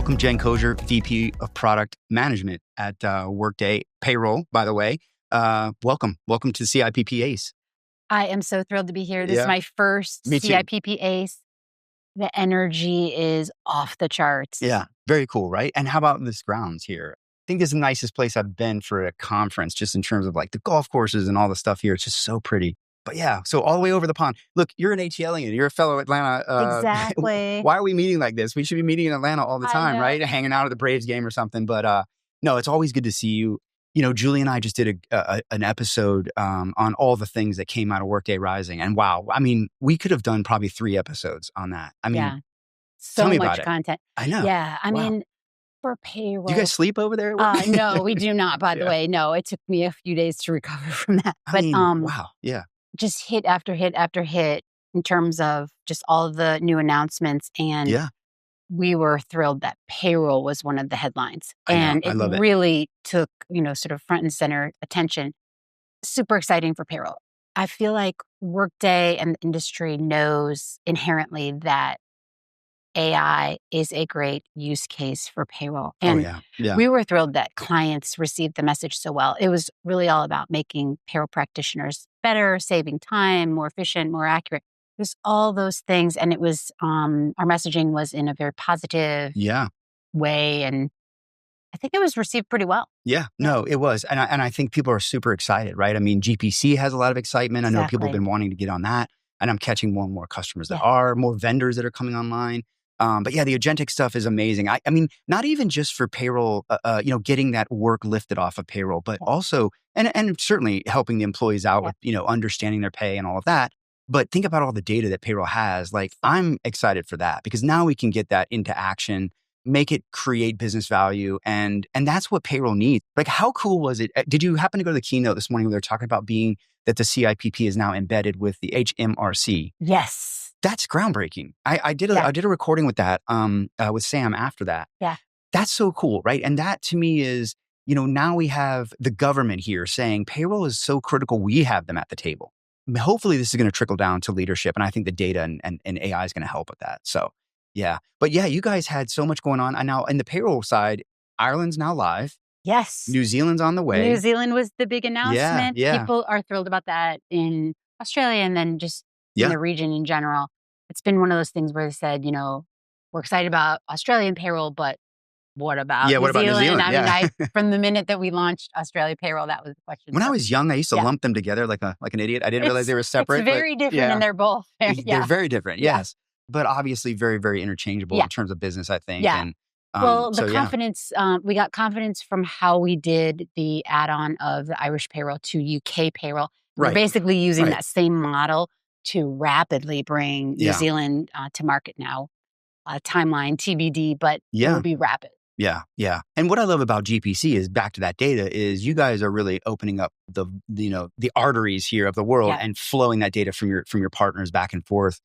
Welcome, Jen Cozier, VP of Product Management at Workday Payroll, by the way. Welcome to CIPP ACE. I am so thrilled to be here. This is my first CIPP ACE. The energy is off the charts. Yeah, very cool, right? And how about this grounds here? I think this is the nicest place I've been for a conference, just in terms of like the golf courses and all the stuff here. It's just so pretty. But yeah, so all the way over the pond. Look, you're an ATLian. You're a fellow Atlanta. Exactly. Why are we meeting like this? We should be meeting in Atlanta all the time, right? Hanging out at the Braves game or something. But no, it's always good to see you. You know, Julie and I just did an episode on all the things that came out of Workday Rising. And wow, I mean, we could have done probably 3 episodes on that. I mean, so much content. I know. Yeah, I mean, for payroll. Do you guys sleep over there? No, we do not, by the way. No, it took me a few days to recover from that. I mean, wow, yeah. Just hit after hit after hit in terms of just all of the new announcements. And we were thrilled that payroll was one of the headlines. And it really took, sort of front and center attention. Super exciting for payroll. I feel like Workday and the industry knows inherently that AI is a great use case for payroll. And we were thrilled that clients received the message so well. It was really all about making payroll practitioners better, saving time, more efficient, more accurate. It was all those things. And it was, our messaging was in a very positive way. And I think it was received pretty well. Yeah, no, it was. And I think people are super excited, right? I mean, GPC has a lot of excitement. I know people have been wanting to get on that. And I'm catching more and more customers that are, more vendors that are coming online. But yeah, the agentic stuff is amazing. I mean, not even just for payroll, getting that work lifted off of payroll, but also, and certainly helping the employees out with, understanding their pay and all of that. But think about all the data that payroll has. Like, I'm excited for that because now we can get that into action, make it create business value. And that's what payroll needs. Like, how cool was it? Did you happen to go to the keynote this morning where they're talking about that the CIPP is now embedded with the HMRC? Yes. That's groundbreaking. I did a recording with that, with Sam after that. Yeah. That's so cool, right? And that to me is, now we have the government here saying payroll is so critical. We have them at the table. I mean, hopefully this is going to trickle down to leadership. And I think the data and AI is going to help with that. So yeah. But yeah, you guys had so much going on. And now in the payroll side, Ireland's now live. Yes. New Zealand's on the way. New Zealand was the big announcement. Yeah. People are thrilled about that in Australia and then just in the region in general. It's been one of those things where they said, we're excited about Australian payroll, but what about New Zealand? I mean, from the minute that we launched Australia payroll, that was the question. When I was young, I used to lump them together like an idiot. I didn't realize they were separate. It's very different, and they're both. They're very different, yes. But obviously very, very interchangeable in terms of business, I think. Yeah. And, the confidence, we got confidence from how we did the add-on of the Irish payroll to UK payroll. We're basically using that same model to rapidly bring New Zealand to market now. Timeline TBD, but it will be rapid. Yeah, yeah. And what I love about GPC is, back to that data, is you guys are really opening up the arteries here of the world and flowing that data from your partners back and forth,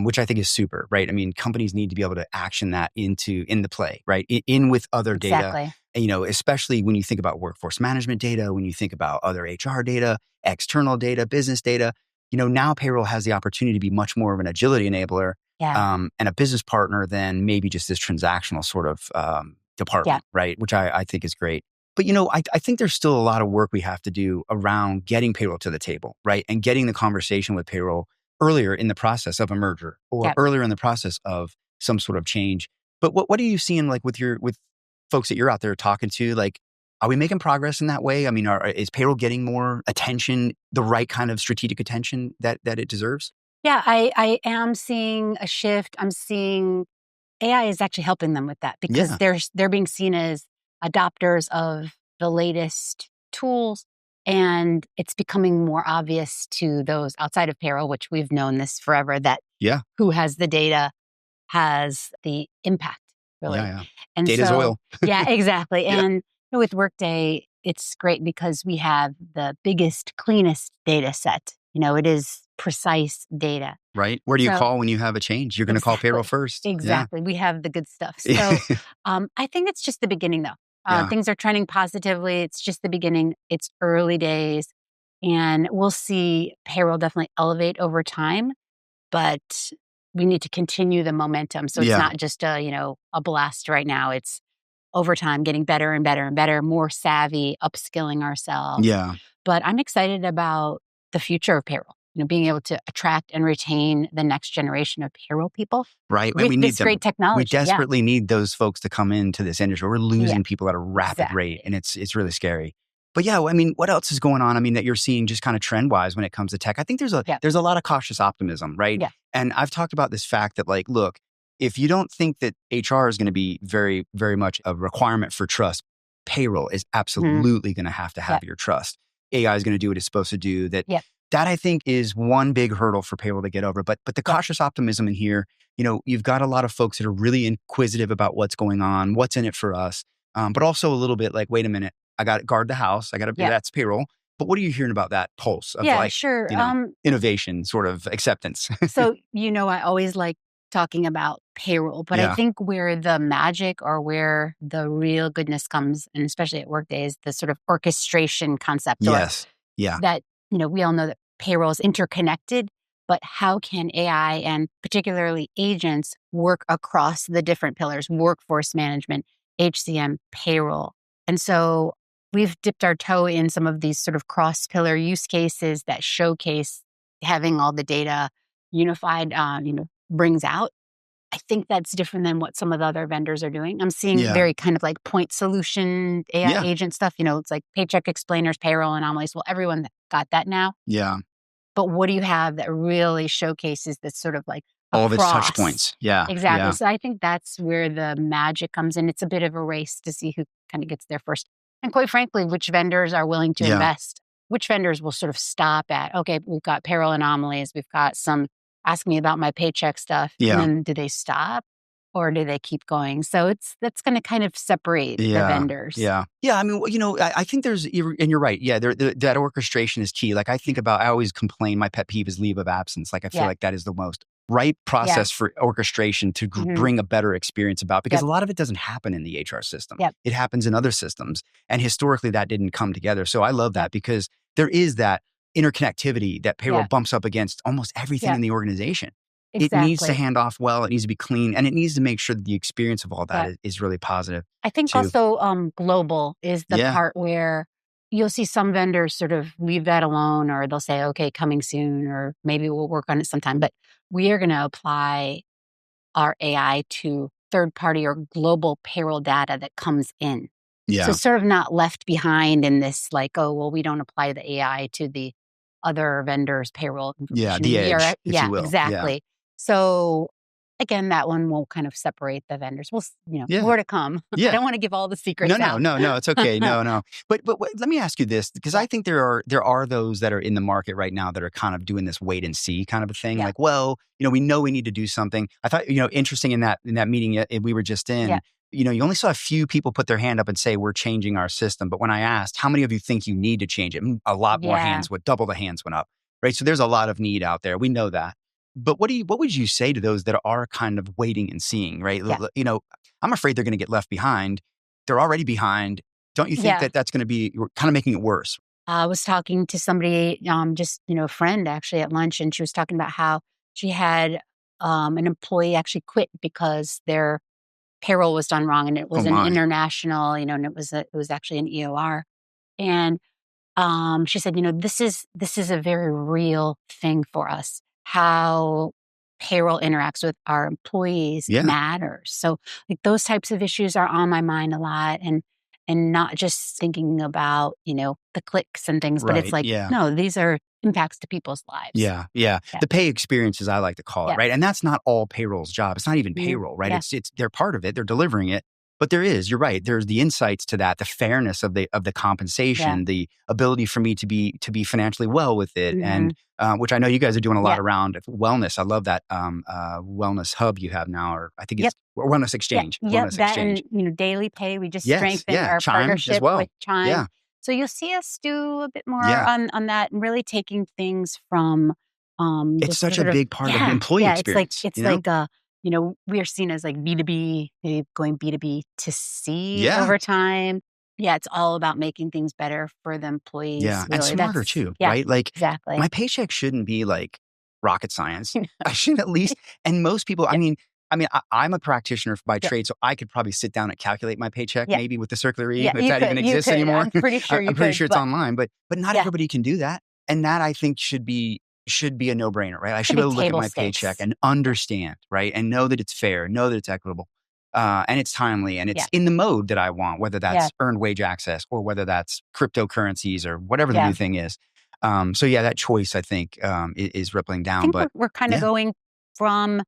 which I think is super, right? I mean, companies need to be able to action that in the play, right? In with other data. And, especially when you think about workforce management data, when you think about other HR data, external data, business data. Now payroll has the opportunity to be much more of an agility enabler and a business partner than maybe just this transactional sort of department, right? Which I think is great. But, I think there's still a lot of work we have to do around getting payroll to the table, right? And getting the conversation with payroll earlier in the process of a merger or earlier in the process of some sort of change. But what are you seeing like with folks that you're out there talking to? Like, are we making progress in that way? I mean, is payroll getting more attention, the right kind of strategic attention that it deserves? Yeah, I am seeing a shift. I'm seeing AI is actually helping them with that because they're being seen as adopters of the latest tools, and it's becoming more obvious to those outside of payroll, which we've known this forever, that who has the data has the impact, really. Yeah. And Data's oil. Yeah, exactly. And with Workday, it's great because we have the biggest, cleanest data set. It is precise data. Right. Where do you call when you have a change? You're going to call payroll first. Exactly. We have the good stuff. So I think it's just the beginning, though. Things are trending positively. It's just the beginning. It's early days. And we'll see payroll definitely elevate over time. But we need to continue the momentum. So it's not just a blast right now. It's over time getting better and better and better, more savvy, upskilling ourselves. Yeah. But I'm excited about the future of payroll. Being able to attract and retain the next generation of payroll people. Right. With and we need this great technology. We desperately need those folks to come into this industry. We're losing people at a rapid rate, and it's really scary. But yeah, I mean, what else is going on? I mean, that you're seeing just kind of trend wise when it comes to tech. I think there's a lot of cautious optimism, right? Yeah. And I've talked about this fact that, like, look, if you don't think that HR is going to be very, very much a requirement for trust, payroll is absolutely going to have your trust. AI is going to do what it's supposed to do. That I think is one big hurdle for payroll to get over. But the cautious optimism in here, you've got a lot of folks that are really inquisitive about what's going on, what's in it for us, but also a little bit like, wait a minute, I got to guard the house. That's payroll. But what are you hearing about that pulse of innovation, sort of acceptance? So, I always like talking about payroll, but I think where the magic or where the real goodness comes, and especially at Workday, is the sort of orchestration concept. Yes. Yeah. That, we all know that payroll is interconnected, but how can AI and particularly agents work across the different pillars, workforce management, HCM, payroll? And so we've dipped our toe in some of these sort of cross-pillar use cases that showcase having all the data unified, brings out. I think that's different than what some of the other vendors are doing. I'm seeing very kind of like point solution AI agent stuff. It's like paycheck explainers, payroll anomalies. Well, everyone got that now. Yeah. But what do you have that really showcases this sort of like all of its touch points? Yeah. Exactly. Yeah. So I think that's where the magic comes in. It's a bit of a race to see who kind of gets there first. And quite frankly, which vendors are willing to invest, which vendors will sort of stop at, okay, we've got payroll anomalies, we've got some ask me about my paycheck stuff. Yeah. And then do they stop or do they keep going? So that's going to kind of separate the vendors. Yeah. Yeah. I mean, I think there's, and you're right. Yeah. That orchestration is key. Like I always complain, my pet peeve is leave of absence. Like I feel like that is the most right process for orchestration to bring a better experience about, because a lot of it doesn't happen in the HR system. It happens in other systems. And historically that didn't come together. So I love that because there is that interconnectivity that payroll bumps up against almost everything in the organization. Exactly. It needs to hand off well. It needs to be clean, and it needs to make sure that the experience of all that is really positive. I think also global is the part where you'll see some vendors sort of leave that alone, or they'll say, okay, coming soon, or maybe we'll work on it sometime. But we are going to apply our AI to third-party or global payroll data that comes in. Yeah. So sort of not left behind in this like, oh, well, we don't apply the AI to the other vendors' payroll information. Yeah, the edge, if you will. Exactly. Yeah. So again, that one will kind of separate the vendors. We'll, more to come. I don't want to give all the secrets out. No, it's okay. No. But let me ask you this, because I think there are those that are in the market right now that are kind of doing this wait and see kind of a thing. Like, well, we know we need to do something. I thought, interesting in that meeting we were just in, you only saw a few people put their hand up and say, we're changing our system. But when I asked, how many of you think you need to change it? A lot more hands, double the hands went up, right? So there's a lot of need out there. We know that. But what would you say to those that are kind of waiting and seeing, right? I'm afraid they're going to get left behind. They're already behind. Don't you think that that's going to be kind of making it worse? I was talking to somebody, a friend actually at lunch, and she was talking about how she had an employee actually quit because their payroll was done wrong, and it was an international, and it was actually an EOR. And she said, this is a very real thing for us. How payroll interacts with our employees matters. So like those types of issues are on my mind a lot, and not just thinking about, the clicks and things, but it's like, no, these are impacts to people's lives. Yeah. The pay experience, as I like to call it, right? And that's not all payroll's job. It's not even payroll, right? It's they're part of it. They're delivering it. But you're right. There's the insights to that, the fairness of the compensation, the ability for me to be financially well with it, and which I know you guys are doing a lot around wellness. I love that wellness hub you have now, or I think it's Wellness Exchange. Wellness Exchange. And daily pay. We just strengthened our Chime partnership as well. with Chime. Yeah. So you'll see us do a bit more on that, and really taking things from. It's such a big part of the employee experience. It's like we are seen as like B2B, maybe going B2B to C over time. Yeah, it's all about making things better for the employees. Yeah, really. And smarter too, right? Like exactly. My paycheck shouldn't be like rocket science. I should at least, and most people, I'm a practitioner by trade, so I could probably sit down and calculate my paycheck maybe with the Circular E, if that even exists anymore. I'm pretty sure I'm pretty sure it's online, but not everybody can do that. And that I think should be a no-brainer, right? I should be able to look at my paycheck and understand, right? And know that it's fair, know that it's equitable, and it's timely, and it's in the mode that I want, whether that's earned wage access or whether that's cryptocurrencies or whatever the new thing is. So that choice, I think, is rippling down. I think we're kind of going from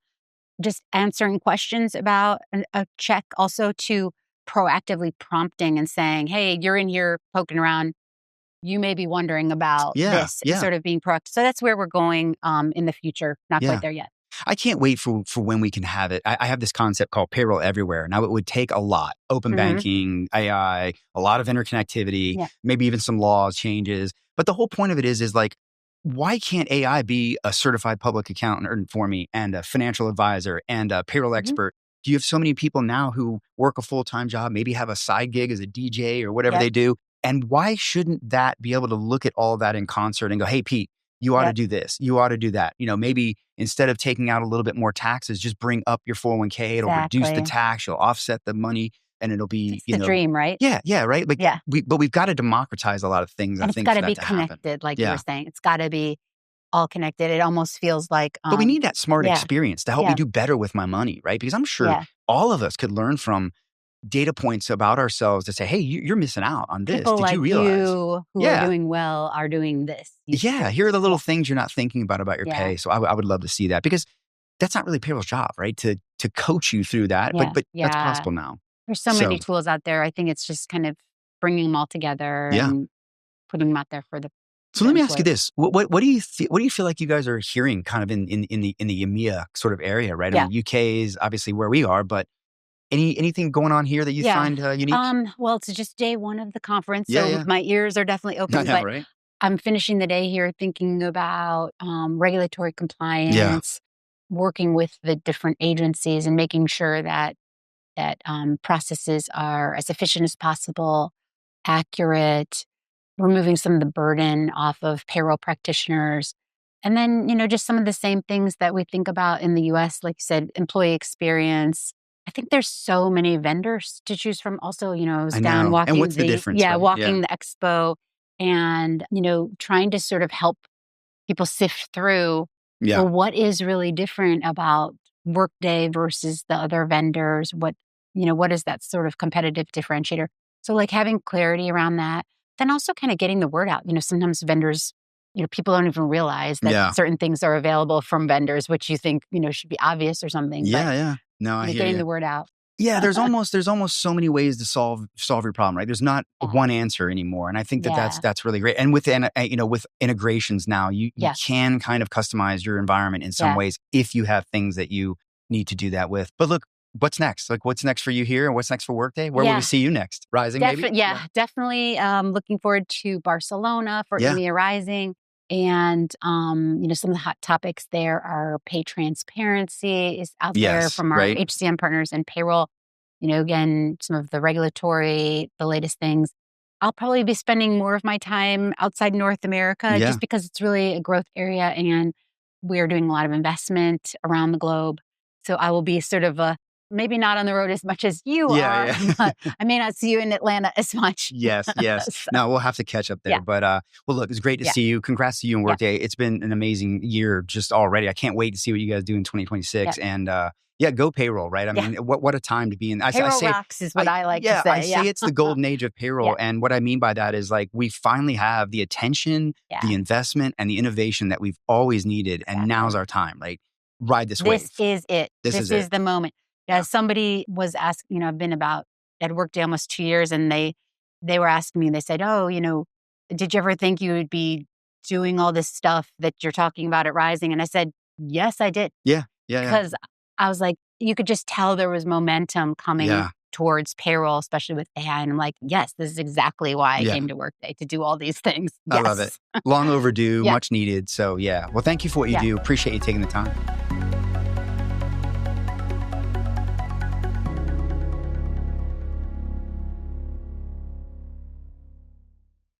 just answering questions about a check also to proactively prompting and saying, hey, you're in here poking around. You may be wondering about this, sort of being proactive. So that's where we're going in the future. Not quite there yet. I can't wait for when we can have it. I have this concept called payroll everywhere. Now, it would take a lot. Open banking, AI, a lot of interconnectivity, maybe even some laws changes. But the whole point of it is like, why can't AI be a certified public accountant for me and a financial advisor and a payroll expert? Do you have so many people now who work a full-time job, maybe have a side gig as a DJ or whatever they do? And why shouldn't that be able to look at all that in concert and go, hey, Pete, you ought to do this. You ought to do that. Maybe instead of taking out a little bit more taxes, just bring up your 401k. It'll reduce the tax. You'll offset the money. And it'll be, it's the dream, right? Yeah, right. But we've got to democratize a lot of things. And it's got to be connected, like you were saying. It's got to be all connected. It almost feels like. But we need that smart experience to help me do better with my money, right? Because I'm sure all of us could learn from data points about ourselves to say, hey, you're missing out on this. People Did you realize? You who are doing well are doing this. Here are the little things you're not thinking about your pay. So I would love to see that, because that's not really payroll's job, right? To coach you through that. But that's possible now. There's so many tools out there. I think it's just kind of bringing them all together and putting them out there for the. So let me ask you this: what do you feel like you guys are hearing, kind of in the EMEA sort of area, right? I mean, UK is obviously where we are, but anything going on here that you find unique? Well, it's just day one of the conference, so my ears are definitely open. But right? I'm finishing the day here thinking about regulatory compliance, working with the different agencies, and making sure that processes are as efficient as possible, accurate, removing some of the burden off of payroll practitioners. And then, just some of the same things that we think about in the US, like you said, employee experience. I think there's so many vendors to choose from. Also, I was down walking and what's the difference? Yeah, walking the expo and, trying to sort of help people sift through well, what is really different about Workday versus the other vendors? What is that sort of competitive differentiator? So like having clarity around that, then also kind of getting the word out. Sometimes vendors, people don't even realize that certain things are available from vendors, which you think, should be obvious or something. No, I hear getting the word out. Yeah, there's almost so many ways to solve your problem, right? There's not one answer anymore, and I think that's really great. And with with integrations now, you can kind of customize your environment in some ways if you have things that you need to do that with. But look, what's next? Like, what's next for you here, and what's next for Workday? Where will we see you next? Rising, maybe? Definitely. Looking forward to Barcelona for EMEA Rising. And, some of the hot topics there are pay transparency is out there from our HCM partners and payroll. Again, some of the regulatory, the latest things. I'll probably be spending more of my time outside North America just because it's really a growth area and we're doing a lot of investment around the globe. So I will be sort of maybe not on the road as much as you are. But I may not see you in Atlanta as much. Yes. So. No, we'll have to catch up there. Yeah. But well, look, it's great to see you. Congrats to you and Workday. It's been an amazing year just already. I can't wait to see what you guys do in 2026. And go payroll, right? I mean, what a time to be in. Payroll rocks is what I like to say. I say it's the golden age of payroll. And what I mean by that is like we finally have the attention, the investment, and the innovation that we've always needed. And now's our time. Like, ride this wave. This is it. This is the moment. Somebody was asking, I've been at Workday almost 2 years, and they were asking me, they said, did you ever think you would be doing all this stuff that you're talking about at Rising? And I said, yes, I did. Yeah. Because I was like, you could just tell there was momentum coming towards payroll, especially with AI. And I'm like, yes, this is exactly why I came to Workday, to do all these things. Yes. I love it. Long overdue, much needed. So well, thank you for what you do. Appreciate you taking the time.